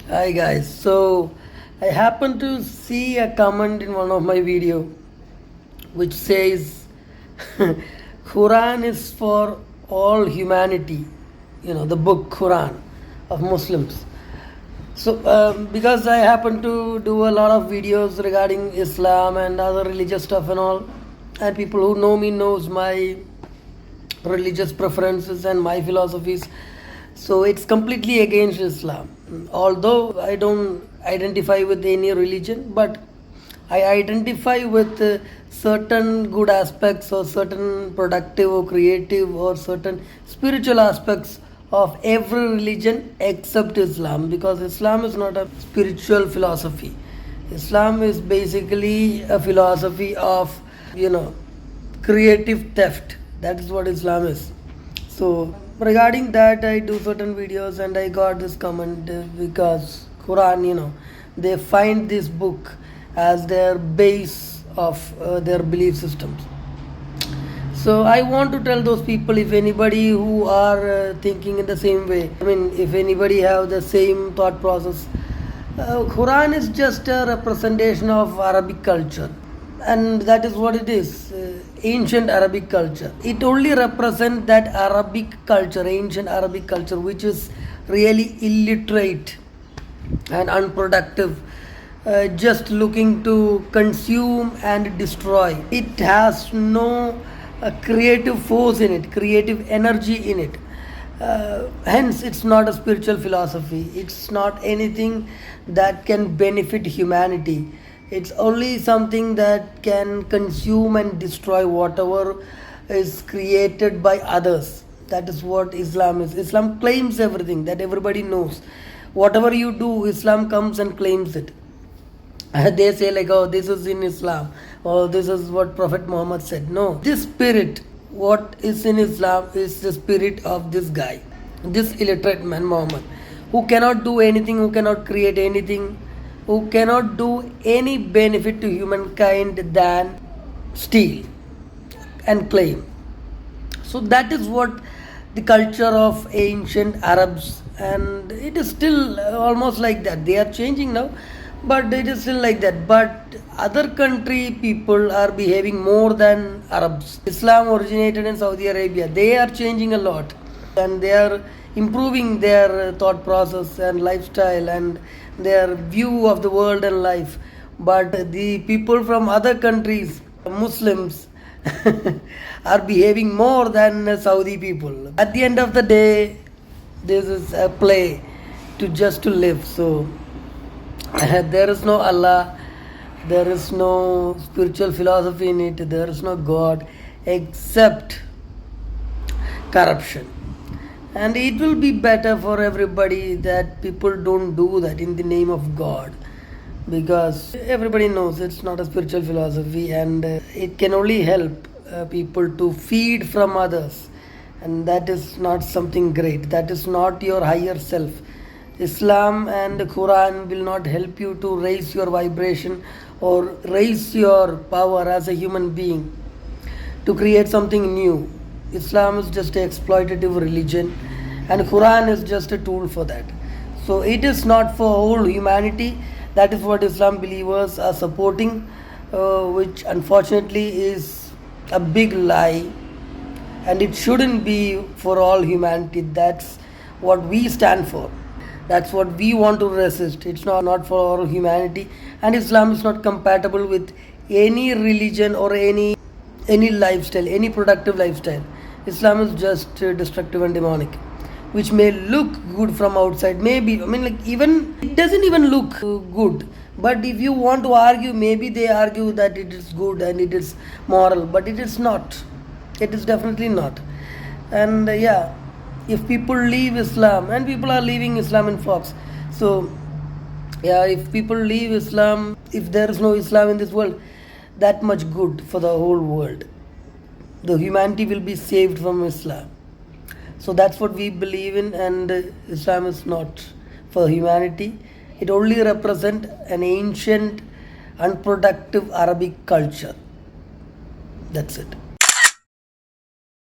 Hi guys. So I happened to see a comment in one of my video which says Quran is for all humanity. The book Quran of Muslims. So because I happen to do a lot of videos regarding Islam and other religious stuff and all, and people who know me knows my religious preferences and my philosophies. So it's completely against Islam. Although I don't identify with any religion, but I identify with certain good aspects or certain productive or creative or certain spiritual aspects of every religion except Islam, because Islam is not a spiritual philosophy. Islam is basically a philosophy of, creative theft. That is what Islam is. So regarding that, I do certain videos and I got this comment because Quran, they find this book as their base of their belief systems. So I want to tell those people, if anybody who are thinking in the same way, if anybody have the same thought process, Quran is just a representation of Arabic culture, and that is what it is. Ancient Arabic culture. It only represents that Arabic culture, ancient Arabic culture, which is really illiterate and unproductive, just looking to consume and destroy. It has no creative force in it, creative energy in it. Hence, it's not a spiritual philosophy. It's not anything that can benefit humanity. It's only something that can consume and destroy whatever is created by others. That is what Islam is. Islam claims everything that everybody knows. Whatever you do, Islam comes and claims it. They say like, oh, this is in Islam, or this is what Prophet Muhammad said. No, this spirit, what is in Islam, is the spirit of this guy, this illiterate man Muhammad, who cannot do anything, who cannot create anything, who cannot do any benefit to humankind than steal and claim. So that is what the culture of ancient Arabs, and it is still almost like that. They are changing now, but it is still like that. But other country people are behaving more than Arabs. Islam originated in Saudi Arabia. They are changing a lot, and they are improving their thought process and lifestyle and their view of the world and life. But the people from other countries, Muslims, are behaving more than Saudi people. At the end of the day, this is a play to live. So there is no Allah, there is no spiritual philosophy in it, there is no God except corruption. And it will be better for everybody that people don't do that in the name of God, because everybody knows it's not a spiritual philosophy, and it can only help people to feed from others, and that is not something great. That is not your higher self. Islam and the Quran will not help you to raise your vibration or raise your power as a human being to create something new. Islam is just an exploitative religion, and Quran is just a tool for that. So it is not for whole humanity. That is what Islam believers are supporting, which unfortunately is a big lie, and it shouldn't be for all humanity. That's what we stand for. That's what we want to resist. It's not for all humanity, and Islam is not compatible with any religion or any lifestyle, any productive lifestyle. Islam is just destructive and demonic, which may look good from outside. Maybe, even it doesn't even look good. But if you want to argue, maybe they argue that it is good and it is moral, but it is not. It is definitely not. And if people leave Islam, and people are leaving Islam in flocks, so if people leave Islam, if there is no Islam in this world, that much good for the whole world. The humanity will be saved from Islam. So that's what we believe in, and Islam is not for humanity. It only represents an ancient, unproductive Arabic culture. That's it.